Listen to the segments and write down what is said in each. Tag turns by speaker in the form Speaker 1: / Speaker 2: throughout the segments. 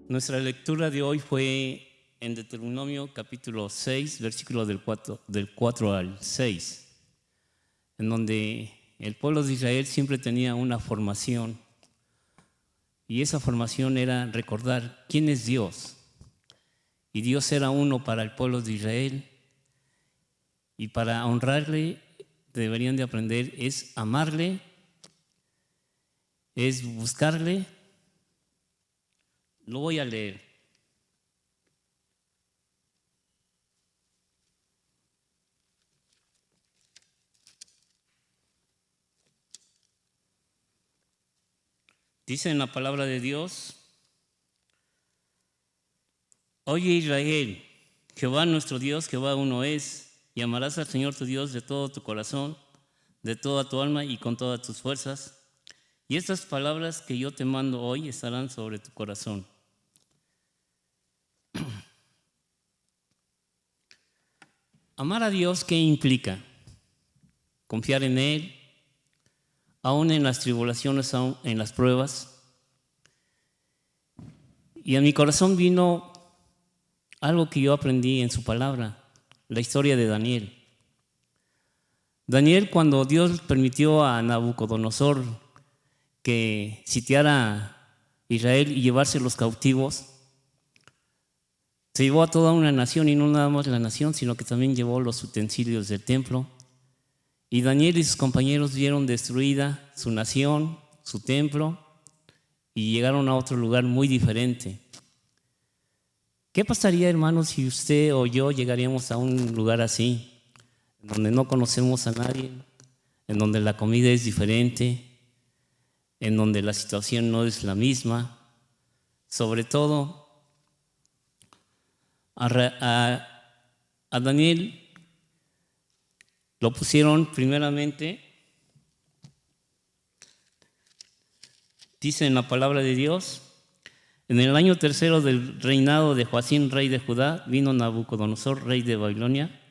Speaker 1: Nuestra lectura de hoy fue en Deuteronomio capítulo 6, versículos del 4 al 6, en donde el pueblo de Israel siempre tenía una formación, y esa formación era recordar quién es Dios. Y Dios era uno para el pueblo de Israel, y para honrarle deberían de aprender es amarle, es buscarle. Lo voy a leer. Dice en la palabra de Dios: Oye Israel, Jehová nuestro Dios, Jehová uno es, y amarás al Señor tu Dios de todo tu corazón, de toda tu alma y con todas tus fuerzas. Y estas palabras que yo te mando hoy estarán sobre tu corazón. Amar a Dios, ¿qué implica? Confiar en Él, aún en las tribulaciones, aún en las pruebas. Y a mi corazón vino algo que yo aprendí en su palabra, la historia de Daniel. Daniel, cuando Dios permitió a Nabucodonosor que sitiara Israel y llevarse los cautivos, se llevó a toda una nación, y no nada más la nación, sino que también llevó los utensilios del templo. Y Daniel y sus compañeros vieron destruida su nación, su templo, y llegaron a otro lugar muy diferente. ¿Qué pasaría, hermanos, si usted o yo llegaríamos a un lugar así, donde no conocemos a nadie, en donde la comida es diferente, en donde la situación no es la misma? Sobre todo, a Daniel lo pusieron primeramente, dice en la palabra de Dios: en el año tercero del reinado de Joacim, rey de Judá, vino Nabucodonosor, rey de Babilonia,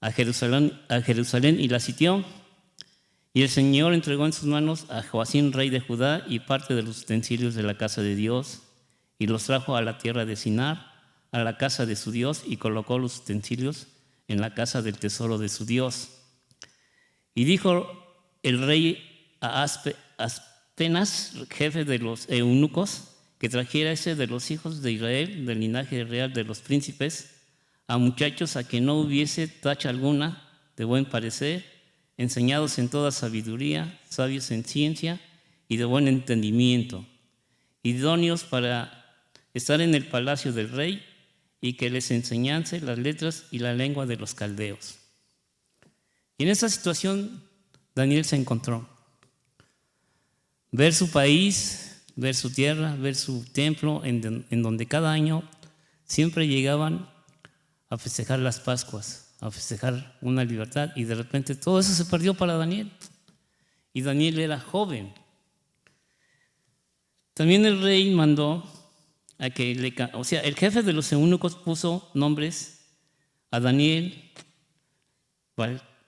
Speaker 1: a Jerusalén y la sitió. Y el Señor entregó en sus manos a Joacim, rey de Judá, y parte de los utensilios de la casa de Dios, y los trajo a la tierra de Sinar, a la casa de su Dios, y colocó los utensilios en la casa del tesoro de su Dios. Y dijo el rey a Aspenas, jefe de los eunucos, que trajese de los hijos de Israel, del linaje real de los príncipes, a muchachos a que no hubiese tacha alguna, de buen parecer, enseñados en toda sabiduría, sabios en ciencia y de buen entendimiento, idóneos para estar en el palacio del rey, y que les enseñase las letras y la lengua de los caldeos. Y en esa situación Daniel se encontró. Ver su país, ver su tierra, ver su templo, en donde cada año siempre llegaban a festejar las Pascuas, a festejar una libertad, y de repente todo eso se perdió para Daniel. Y Daniel era joven. También el rey mandó a que el jefe de los eunucos puso nombres a Daniel,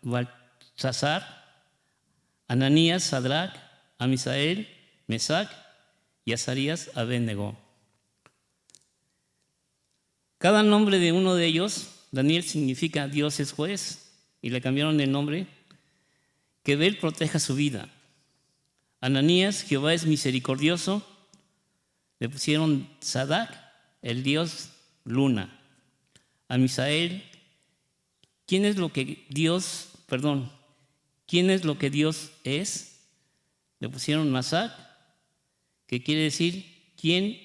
Speaker 1: Baltasar, Ananías, Sadrach, a Misael, Mesac y Azarías, Abed-Nego. Cada nombre de uno de ellos, Daniel significa Dios es juez, y le cambiaron el nombre: que Él proteja su vida. Ananías, Jehová es misericordioso, le pusieron Sadrach, el Dios luna. A Misael, ¿quién es lo que Dios es? Le pusieron Masac, que quiere decir quién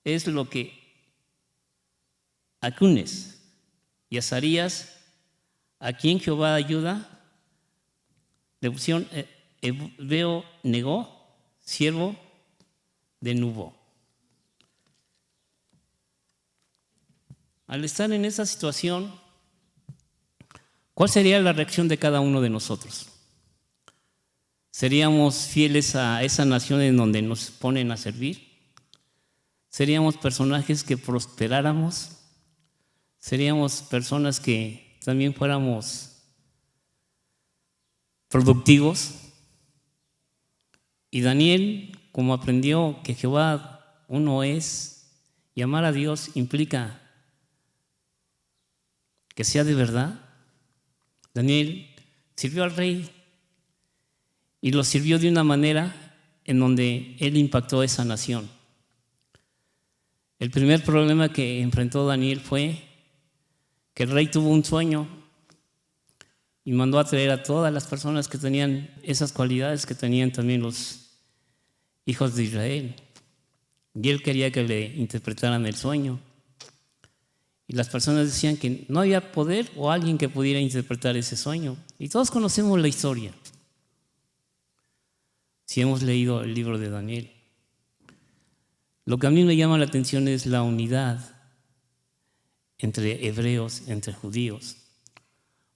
Speaker 1: es lo que Acunes. Y Azarías, a quien Jehová ayuda, le pusieron Abed-Nego, siervo de Nubo. Al estar en esa situación, ¿cuál sería la reacción de cada uno de nosotros? ¿Seríamos fieles a esa nación en donde nos ponen a servir? ¿Seríamos personajes que prosperáramos? ¿Seríamos personas que también fuéramos productivos? Y Daniel, como aprendió que Jehová uno es, Y amar a Dios implica que sea de verdad. Daniel sirvió al rey y lo sirvió de una manera en donde él impactó a esa nación. El primer problema que enfrentó Daniel fue que el rey tuvo un sueño y mandó a traer a todas las personas que tenían esas cualidades que tenían también los hijos de Israel. Y él quería que le interpretaran el sueño. Y las personas decían que no había poder o alguien que pudiera interpretar ese sueño. Y todos conocemos la historia, si hemos leído el libro de Daniel. Lo que a mí me llama la atención es la unidad entre hebreos, entre judíos.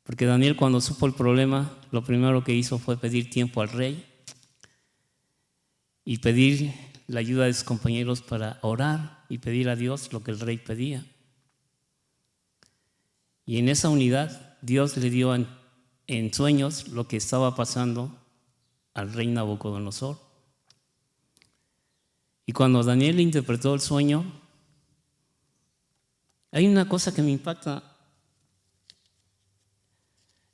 Speaker 1: Porque Daniel, cuando supo el problema, lo primero que hizo fue pedir tiempo al rey y pedir la ayuda de sus compañeros para orar y pedir a Dios lo que el rey pedía. Y en esa unidad, Dios le dio en sueños lo que estaba pasando al rey Nabucodonosor. Y cuando Daniel interpretó el sueño, hay una cosa que me impacta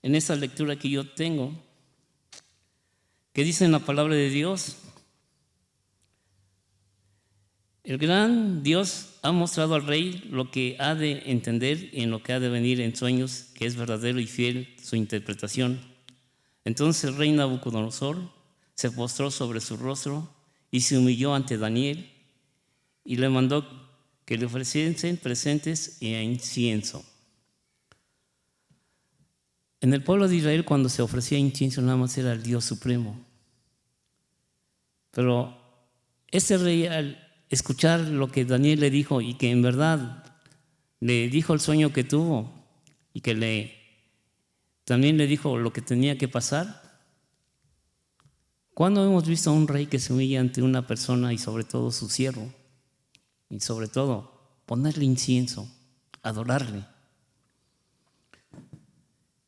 Speaker 1: en esa lectura que yo tengo, que dice en la palabra de Dios: el gran Dios ha mostrado al rey lo que ha de entender y en lo que ha de venir en sueños, que es verdadero y fiel su interpretación. Entonces el rey Nabucodonosor se postró sobre su rostro y se humilló ante Daniel y le mandó que le ofreciesen presentes e incienso. En el pueblo de Israel, cuando se ofrecía incienso, nada más era el Dios supremo. Pero este rey, al escuchar lo que Daniel le dijo y que en verdad le dijo el sueño que tuvo y que también le dijo lo que tenía que pasar, ¿cuándo hemos visto a un rey que se humilla ante una persona y sobre todo su siervo? Y sobre todo, ponerle incienso, adorarle.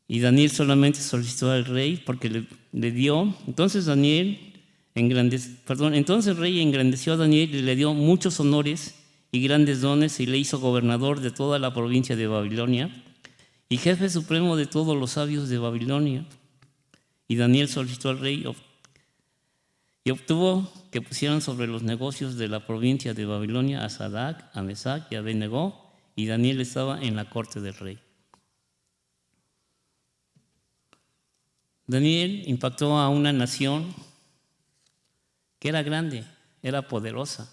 Speaker 1: Y Daniel solamente solicitó al rey porque le dio. Entonces el rey engrandeció a Daniel y le dio muchos honores y grandes dones y le hizo gobernador de toda la provincia de Babilonia y jefe supremo de todos los sabios de Babilonia. Y Daniel solicitó al rey y obtuvo que pusieran sobre los negocios de la provincia de Babilonia a Sadrach, a Mesach y a Abed-Nego, y Daniel estaba en la corte del rey. Daniel impactó a una nación que era grande, era poderosa.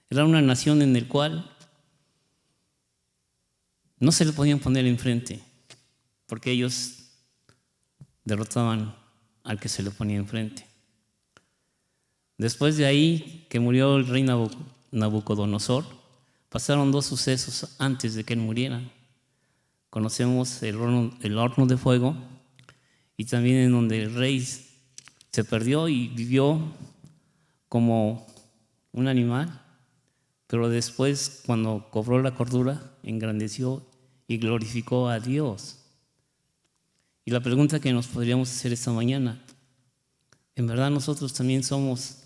Speaker 1: Era una nación en la cual no se le podían poner enfrente, porque ellos derrotaban al que se le ponía enfrente. Después de ahí, que murió el rey Nabucodonosor, pasaron 2 sucesos antes de que él muriera. Conocemos el horno de fuego y también en donde el rey se perdió y vivió como un animal, pero después, cuando cobró la cordura, engrandeció y glorificó a Dios. Y la pregunta que nos podríamos hacer esta mañana: ¿en verdad nosotros también somos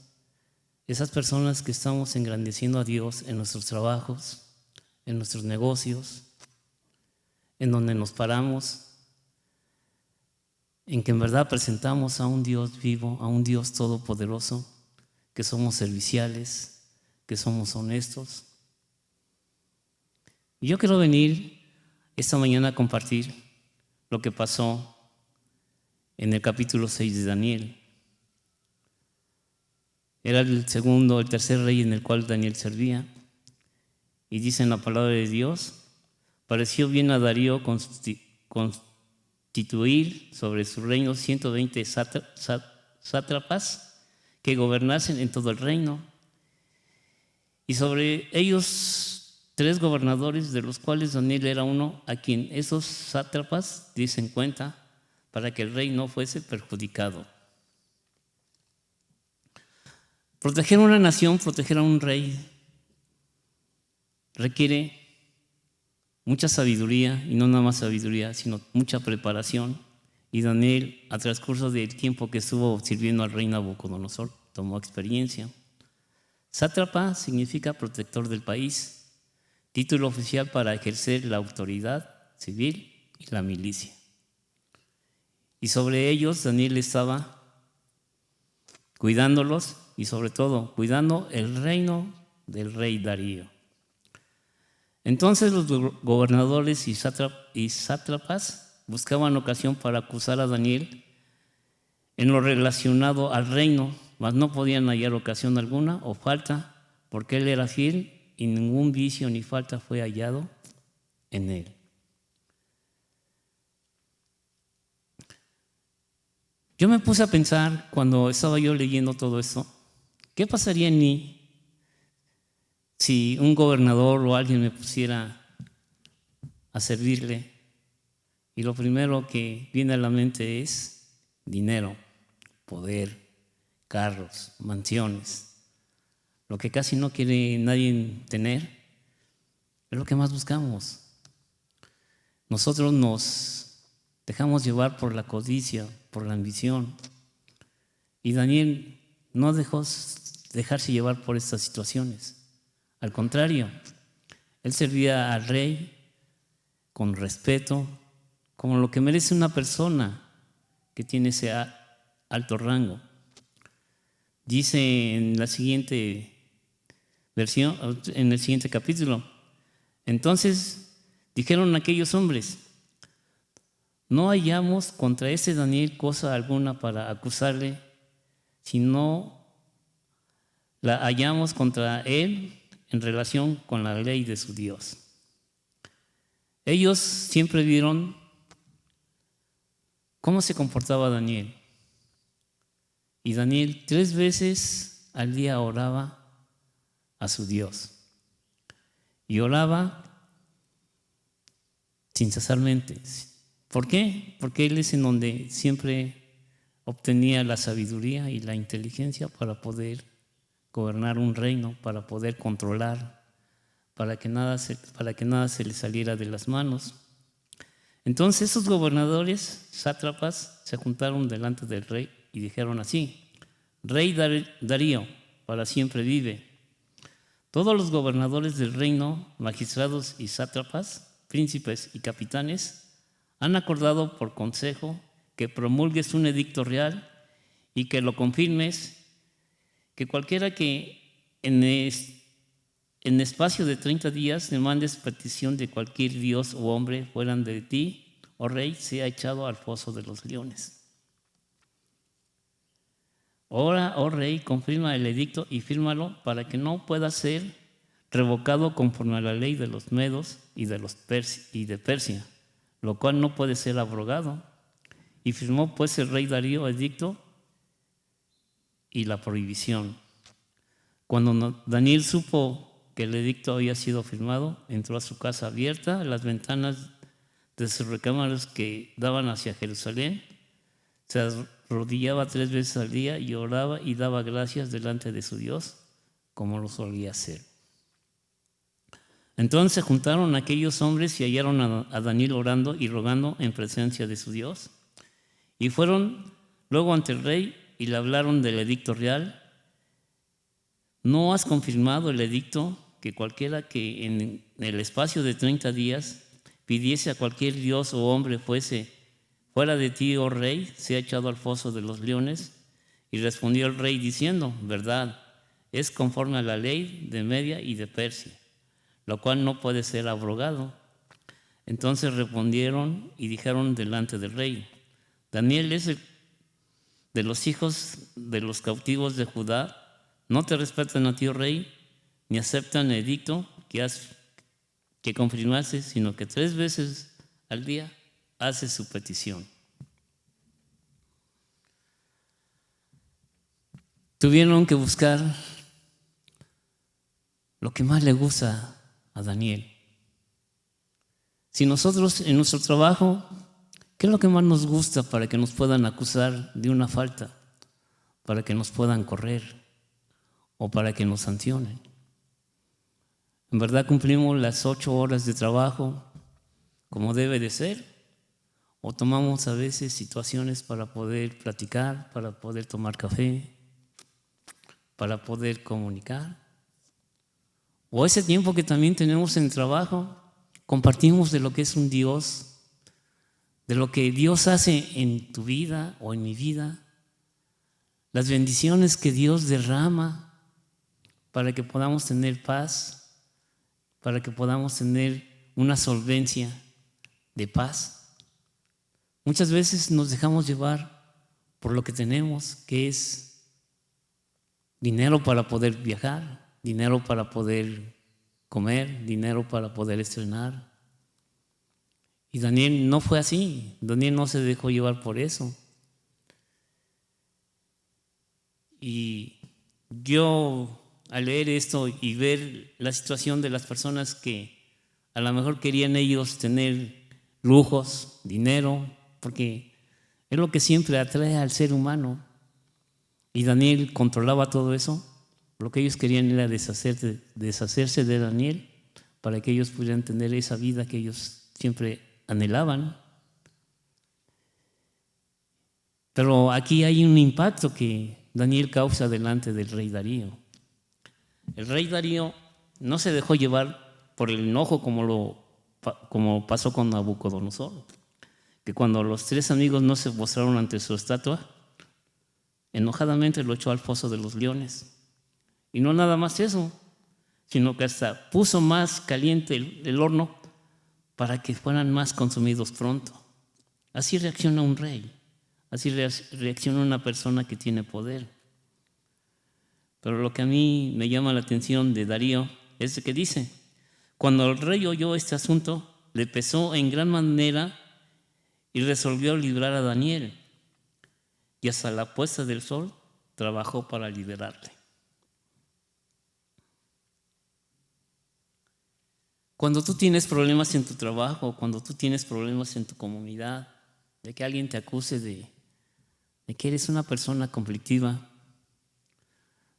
Speaker 1: esas personas que estamos engrandeciendo a Dios en nuestros trabajos, en nuestros negocios, en donde nos paramos, en que en verdad presentamos a un Dios vivo, a un Dios todopoderoso, que somos serviciales, que somos honestos? Y yo quiero venir esta mañana a compartir lo que pasó en el capítulo 6 de Daniel. Era el tercer rey en el cual Daniel servía. Y dice en la palabra de Dios: pareció bien a Darío constituir sobre su reino 120 sátrapas que gobernasen en todo el reino. Y sobre ellos 3 gobernadores, de los cuales Daniel era uno, a quien esos sátrapas dicen cuenta para que el rey no fuese perjudicado. Proteger a una nación, proteger a un rey, requiere mucha sabiduría, y no nada más sabiduría, sino mucha preparación. Y Daniel, a transcurso del tiempo que estuvo sirviendo al rey Nabucodonosor, tomó experiencia. Sátrapa significa protector del país, título oficial para ejercer la autoridad civil y la milicia. Y sobre ellos Daniel estaba cuidándolos y sobre todo cuidando el reino del rey Darío. Entonces los gobernadores y sátrapas buscaban ocasión para acusar a Daniel en lo relacionado al reino, mas no podían hallar ocasión alguna o falta, porque él era fiel y ningún vicio ni falta fue hallado en él. Yo me puse a pensar cuando estaba yo leyendo todo esto, ¿qué pasaría en mí si un gobernador o alguien me pusiera a servirle y lo primero que viene a la mente es dinero, poder, carros, mansiones? Lo que casi no quiere nadie tener es lo que más buscamos. Nosotros nos dejamos llevar por la codicia, por la ambición. Y Daniel no dejó dejarse llevar por estas situaciones. Al contrario, él servía al rey con respeto, como lo que merece una persona que tiene ese alto rango. Dice en la siguiente versión, en el siguiente capítulo: entonces dijeron aquellos hombres: no hallamos contra ese Daniel cosa alguna para acusarle, sino la hallamos contra él en relación con la ley de su Dios. Ellos siempre vieron cómo se comportaba Daniel. Y Daniel 3 veces al día oraba a su Dios. Y oraba sin cesarmente. ¿Por qué? Porque él es en donde siempre obtenía la sabiduría y la inteligencia para poder gobernar un reino, para poder controlar, para que nada se le saliera de las manos. Entonces esos gobernadores, sátrapas, se juntaron delante del rey y dijeron así: Rey Darío, para siempre vive. Todos los gobernadores del reino, magistrados y sátrapas, príncipes y capitanes, han acordado por consejo que promulgues un edicto real y que lo confirmes, que cualquiera que en espacio de 30 días demandes petición de cualquier dios o hombre fueran de ti, oh rey, sea echado al foso de los leones. Ahora, oh rey, confirma el edicto y fírmalo para que no pueda ser revocado conforme a la ley de los medos y de Persia, lo cual no puede ser abrogado. Y firmó pues el rey Darío el edicto y la prohibición. Cuando Daniel supo que el edicto había sido firmado, entró a su casa abierta, las ventanas de sus recámaras que daban hacia Jerusalén, se arrodillaba 3 veces al día y oraba y daba gracias delante de su Dios, como lo solía hacer. Entonces se juntaron aquellos hombres y hallaron a Daniel orando y rogando en presencia de su Dios. Y fueron luego ante el rey y le hablaron del edicto real. ¿No has confirmado el edicto que cualquiera que en el espacio de 30 días pidiese a cualquier dios o hombre fuera de ti, oh rey, sea echado al foso de los leones? Y respondió el rey diciendo: verdad, es conforme a la ley de Media y de Persia, lo cual no puede ser abrogado. Entonces respondieron y dijeron delante del rey: Daniel es de los hijos de los cautivos de Judá. No te respetan a ti, oh rey, ni aceptan el edicto que confirmaste, sino que 3 veces al día hace su petición. Tuvieron que buscar lo que más le gusta a Daniel. Si nosotros en nuestro trabajo, ¿qué es lo que más nos gusta para que nos puedan acusar de una falta? Para que nos puedan correr o para que nos sancionen. ¿En verdad cumplimos las 8 horas de trabajo como debe de ser? ¿O tomamos a veces situaciones para poder platicar, para poder tomar café, para poder comunicar. O ese tiempo que también tenemos en el trabajo, compartimos de lo que es un Dios, de lo que Dios hace en tu vida o en mi vida, las bendiciones que Dios derrama para que podamos tener paz, para que podamos tener una solvencia de paz. Muchas veces nos dejamos llevar por lo que tenemos, que es dinero para poder viajar, dinero para poder comer, dinero para poder estrenar. Y Daniel no fue así, Daniel no se dejó llevar por eso. Y yo, al leer esto y ver la situación de las personas que a lo mejor querían ellos tener lujos, dinero, porque es lo que siempre atrae al ser humano, y Daniel controlaba todo eso. Lo que ellos querían era deshacerse de Daniel para que ellos pudieran tener esa vida que ellos siempre anhelaban. Pero aquí hay un impacto que Daniel causa delante del rey Darío. El rey Darío no se dejó llevar por el enojo como pasó con Nabucodonosor, que cuando los 3 amigos no se postraron ante su estatua, enojadamente lo echó al foso de los leones. Y no nada más eso, sino que hasta puso más caliente el horno para que fueran más consumidos pronto. Así reacciona un rey, así reacciona una persona que tiene poder. Pero lo que a mí me llama la atención de Darío es de que dice: cuando el rey oyó este asunto, le pesó en gran manera y resolvió librar a Daniel, y hasta la puesta del sol trabajó para liberarle. Cuando tú tienes problemas en tu trabajo, cuando tú tienes problemas en tu comunidad, de que alguien te acuse de que eres una persona conflictiva,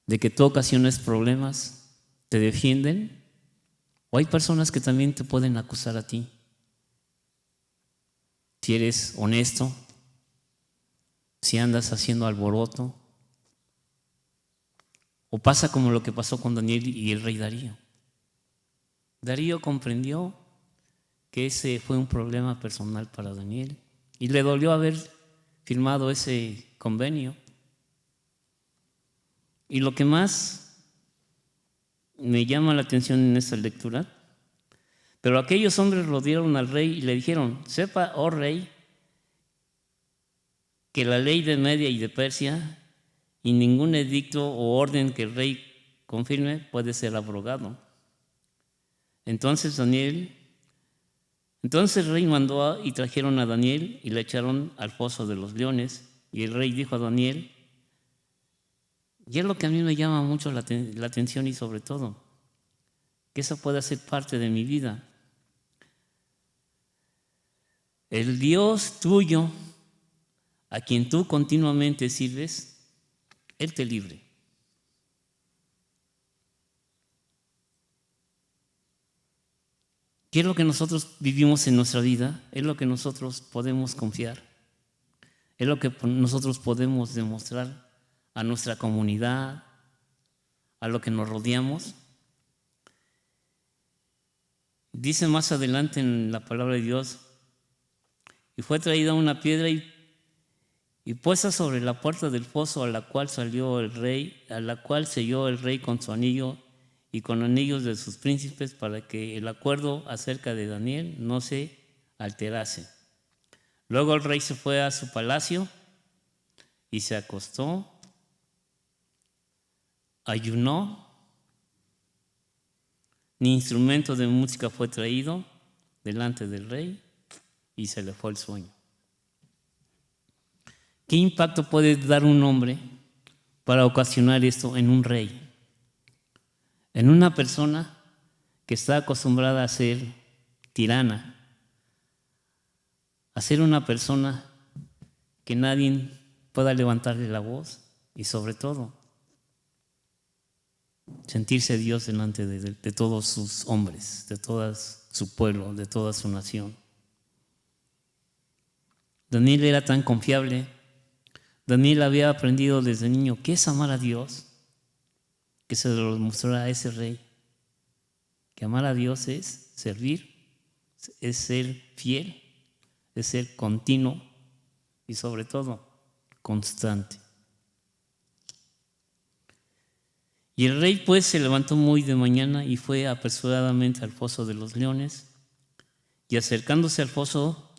Speaker 1: de que tú ocasionas problemas, te defienden, o hay personas que también te pueden acusar a ti. Si eres honesto, si andas haciendo alboroto, o pasa como lo que pasó con Daniel y el rey Darío. Darío comprendió que ese fue un problema personal para Daniel y le dolió haber firmado ese convenio. Y lo que más me llama la atención en esta lectura: pero aquellos hombres rodearon al rey y le dijeron: sepa, oh rey, que la ley de Media y de Persia y ningún edicto o orden que el rey confirme puede ser abrogado. Entonces el rey mandó y trajeron a Daniel y le echaron al foso de los leones. Y el rey dijo a Daniel, y es lo que a mí me llama mucho la atención, y sobre todo, que eso pueda ser parte de mi vida: el Dios tuyo, a quien tú continuamente sirves, Él te libre. ¿Qué es lo que nosotros vivimos en nuestra vida? Es lo que nosotros podemos confiar. Es lo que nosotros podemos demostrar a nuestra comunidad, a lo que nos rodeamos. Dice más adelante en la palabra de Dios: y fue traída una piedra y puesta sobre la puerta del foso, a la cual selló el rey con su anillo y con anillos de sus príncipes, para que el acuerdo acerca de Daniel no se alterase. Luego el rey se fue a su palacio y se acostó, ayunó, ni instrumento de música fue traído delante del rey, y se le fue el sueño. ¿Qué impacto puede dar un hombre para ocasionar esto en un rey? En una persona que está acostumbrada a ser tirana, a ser una persona que nadie pueda levantarle la voz, y sobre todo, sentirse Dios delante de todos sus hombres, de todo su pueblo, de toda su nación. Daniel era tan confiable. Daniel había aprendido desde niño qué es amar a Dios. que se lo mostró a ese rey, que amar a Dios es servir, es ser fiel, es ser continuo y sobre todo constante. Y el rey pues se levantó muy de mañana y fue apresuradamente al foso de los leones, y acercándose al foso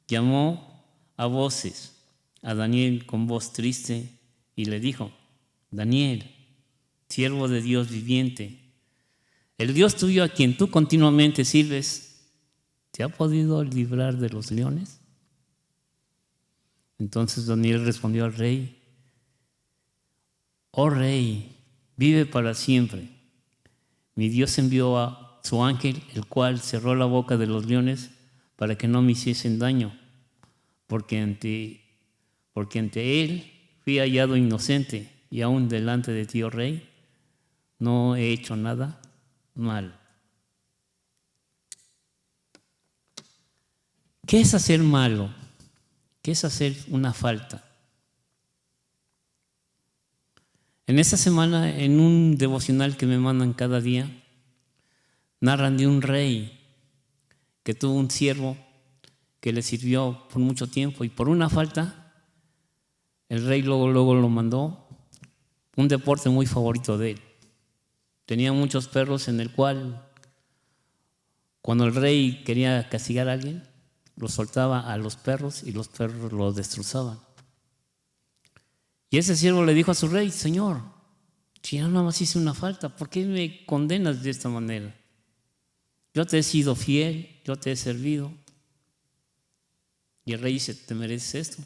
Speaker 1: llamó a voces a Daniel con voz triste y le dijo: Daniel, siervo de Dios viviente, el Dios tuyo a quien tú continuamente sirves, ¿te ha podido librar de los leones? Entonces Daniel respondió al rey: Oh rey, vive para siempre. Mi Dios envió a su ángel, el cual cerró la boca de los leones para que no me hiciesen daño, porque ante él fui hallado inocente, y aún delante de ti, oh rey, no he hecho nada mal. ¿Qué es hacer malo? ¿Qué es hacer una falta? En esta semana, en un devocional que me mandan cada día, narran de un rey que tuvo un siervo que le sirvió por mucho tiempo, y por una falta, el rey luego lo mandó un deporte muy favorito de él. Tenía muchos perros, en el cual, cuando el rey quería castigar a alguien, lo soltaba a los perros y los perros lo destrozaban. Y ese siervo le dijo a su rey: Señor, si yo nada más hice una falta, ¿por qué me condenas de esta manera? Yo te he sido fiel, yo te he servido. Y el rey dice: ¿te mereces esto?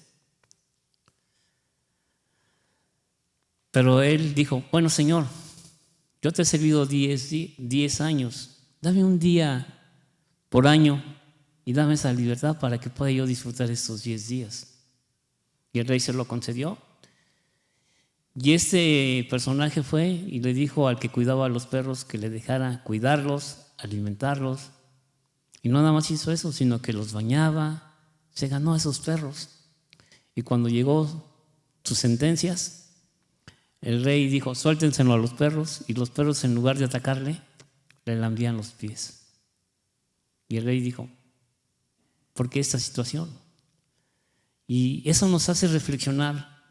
Speaker 1: Pero él dijo: bueno, Señor, yo te he servido 10 años, dame un día por año y dame esa libertad para que pueda yo disfrutar estos 10 días. Y el rey se lo concedió. Y este personaje fue y le dijo al que cuidaba a los perros que le dejara cuidarlos, alimentarlos. Y no nada más hizo eso, sino que los bañaba, se ganó a esos perros. Y cuando llegó sus sentencias, el rey dijo: suéltenselo a los perros, y los perros, en lugar de atacarle, le lambían los pies. Y el rey dijo: ¿por qué esta situación? Y eso nos hace reflexionar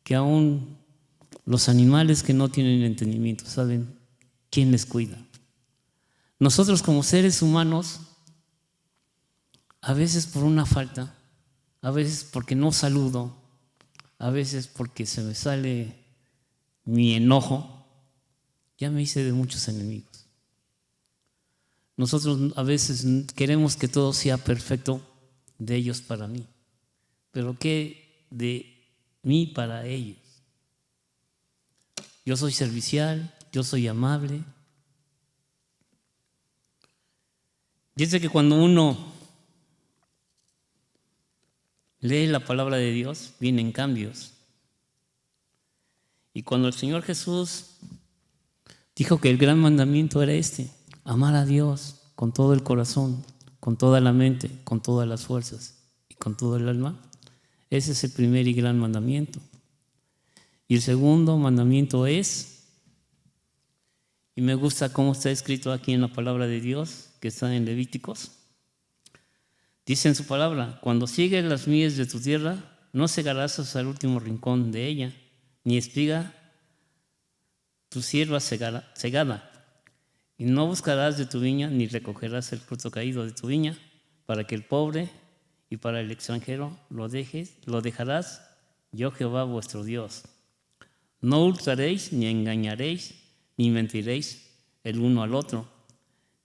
Speaker 1: que aún los animales que no tienen entendimiento saben quién les cuida. Nosotros como seres humanos, a veces por una falta, a veces porque no saludo, a veces porque se me sale mi enojo, ya me hice de muchos enemigos. Nosotros a veces queremos que todo sea perfecto de ellos para mí, pero ¿qué de mí para ellos? Yo soy servicial, yo soy amable. Dice que cuando uno lee la palabra de Dios, vienen cambios. Y cuando el Señor Jesús dijo que el gran mandamiento era este: amar a Dios con todo el corazón, con toda la mente, con todas las fuerzas y con todo el alma, ese es el primer y gran mandamiento. Y el segundo mandamiento es, y me gusta cómo está escrito aquí en la palabra de Dios, que está en Levíticos. Dice en su palabra: cuando sigues las mies de tu tierra, no cegarás hasta el último rincón de ella, ni espiga tu sierva cegada, y no buscarás de tu viña, ni recogerás el fruto caído de tu viña, para que el pobre y para el extranjero lo dejarás, yo Jehová vuestro Dios. No hurtaréis, ni engañaréis, ni mentiréis el uno al otro,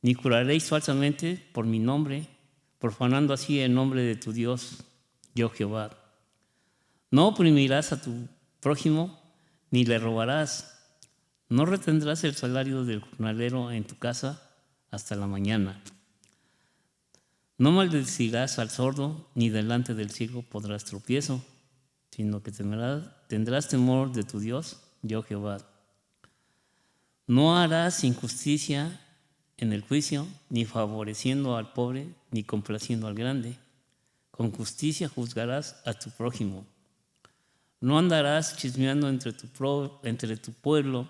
Speaker 1: ni juraréis falsamente por mi nombre, profanando así el nombre de tu Dios, yo Jehová. No oprimirás a tu prójimo, ni le robarás. No retendrás el salario del jornalero en tu casa hasta la mañana. No maldecirás al sordo, ni delante del ciego podrás tropiezo, sino que tendrás temor de tu Dios, yo Jehová. No harás injusticia en el juicio, ni favoreciendo al pobre, ni complaciendo al grande. Con justicia juzgarás a tu prójimo. No andarás chismeando entre tu pueblo,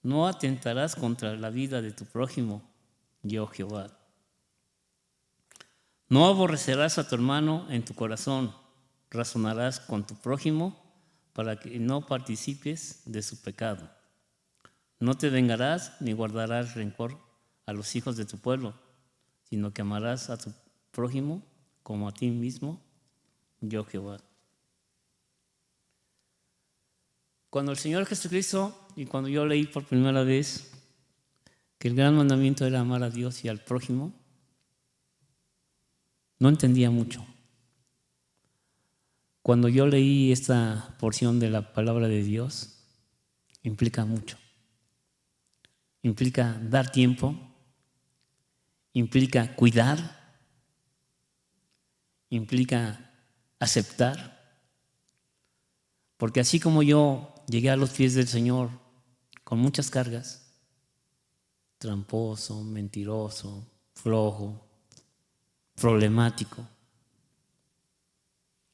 Speaker 1: No atentarás contra la vida de tu prójimo, yo Jehová. No aborrecerás a tu hermano en tu corazón, razonarás con tu prójimo para que no participes de su pecado. No te vengarás ni guardarás rencor a los hijos de tu pueblo, sino que amarás a tu prójimo como a ti mismo, yo Jehová. Cuando el Señor Jesucristo, y cuando yo leí por primera vez que el gran mandamiento era amar a Dios y al prójimo, no entendía mucho. Cuando yo leí esta porción de la palabra de Dios, implica mucho. Implica dar tiempo, implica cuidar, implica aceptar. Porque así como yo llegué a los pies del Señor con muchas cargas, tramposo, mentiroso, flojo, problemático,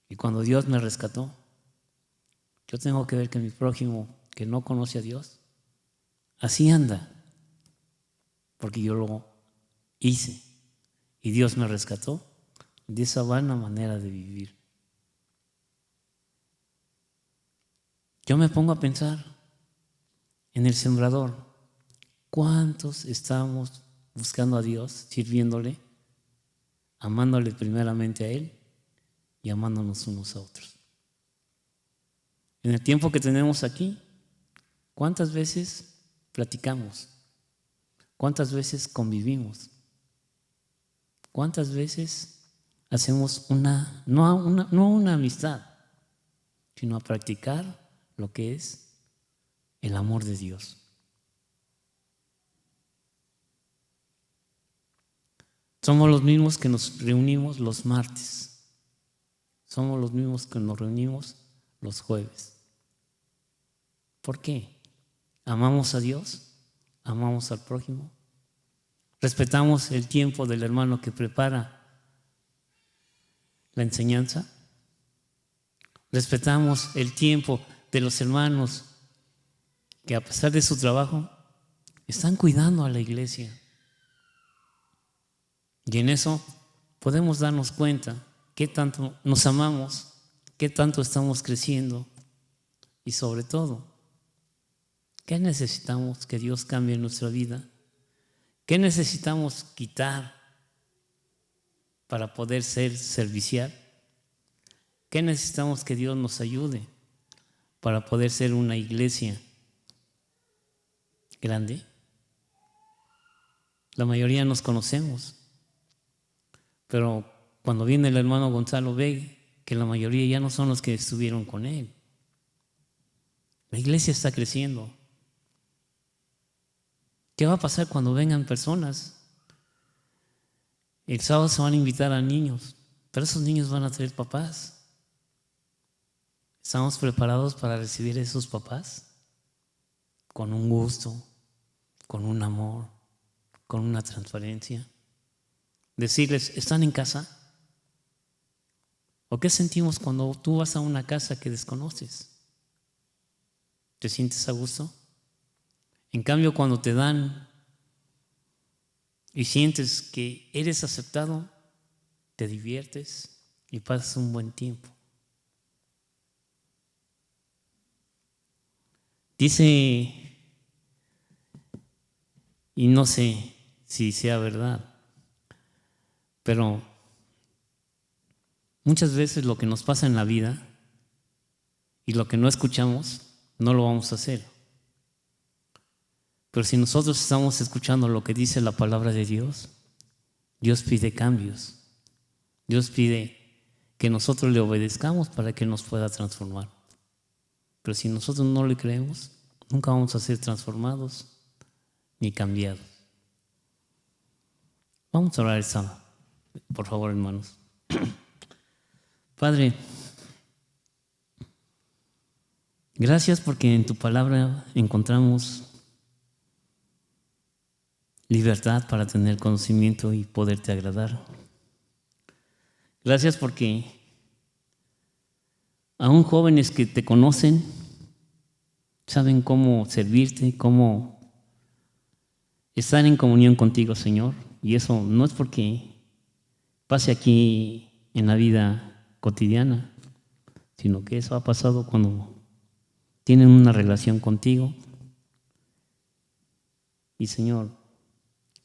Speaker 1: y cuando Dios me rescató, yo tengo que ver que mi prójimo que no conoce a Dios, así anda, porque yo lo hice y Dios me rescató de esa vana manera de vivir. Yo me pongo a pensar en el sembrador. ¿Cuántos estamos buscando a Dios, sirviéndole, amándole primeramente a Él y amándonos unos a otros? En el tiempo que tenemos aquí, ¿cuántas veces platicamos? ¿Cuántas veces convivimos? ¿Cuántas veces hacemos no una amistad, sino a practicar lo que es el amor de Dios? Somos los mismos que nos reunimos los martes. Somos los mismos que nos reunimos los jueves. ¿Por qué? ¿Amamos a Dios? ¿Amamos al prójimo? ¿Respetamos el tiempo del hermano que prepara la enseñanza? ¿Respetamos el tiempo de los hermanos que a pesar de su trabajo están cuidando a la iglesia? Y en eso podemos darnos cuenta qué tanto nos amamos, qué tanto estamos creciendo y sobre todo, qué necesitamos que Dios cambie en nuestra vida, qué necesitamos quitar para poder ser servicial, qué necesitamos que Dios nos ayude para poder ser una iglesia grande. La mayoría nos conocemos, pero cuando viene el hermano Gonzalo ve que la mayoría ya no son los que estuvieron con él. La iglesia está creciendo. ¿Qué va a pasar cuando vengan personas? El sábado se van a invitar a niños, pero esos niños van a tener papás. ¿Estamos preparados para recibir a esos papás? Con un gusto, con un amor, con una transparencia. Decirles, ¿están en casa? ¿O qué sentimos cuando tú vas a una casa que desconoces? ¿Te sientes a gusto? En cambio, cuando te dan y sientes que eres aceptado, te diviertes y pasas un buen tiempo. Dice, y no sé si sea verdad, pero muchas veces lo que nos pasa en la vida y lo que no escuchamos, no lo vamos a hacer. Pero si nosotros estamos escuchando lo que dice la palabra de Dios, Dios pide cambios. Dios pide que nosotros le obedezcamos para que nos pueda transformar. Pero si nosotros no le creemos, nunca vamos a ser transformados ni cambiados. Vamos a orar esta, por favor, hermanos. Padre, gracias porque en tu palabra encontramos libertad para tener conocimiento y poderte agradar. Gracias porque aún jóvenes que te conocen saben cómo servirte, cómo estar en comunión contigo, Señor. Y eso no es porque pase aquí en la vida cotidiana, sino que eso ha pasado cuando tienen una relación contigo. Y Señor,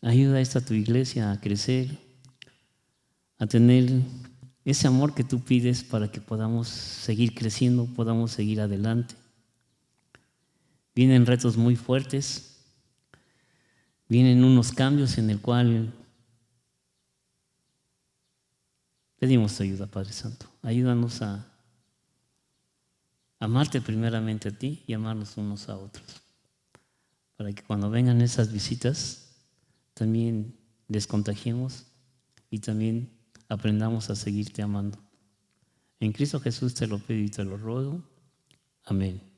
Speaker 1: ayuda a esta tu iglesia a crecer, a tener ese amor que tú pides para que podamos seguir creciendo, podamos seguir adelante. Vienen retos muy fuertes, vienen unos cambios en el cual pedimos tu ayuda, Padre Santo. Ayúdanos a amarte primeramente a ti y amarnos unos a otros, para que cuando vengan esas visitas también les contagiemos y también aprendamos a seguirte amando. En Cristo Jesús te lo pido y te lo ruego. Amén.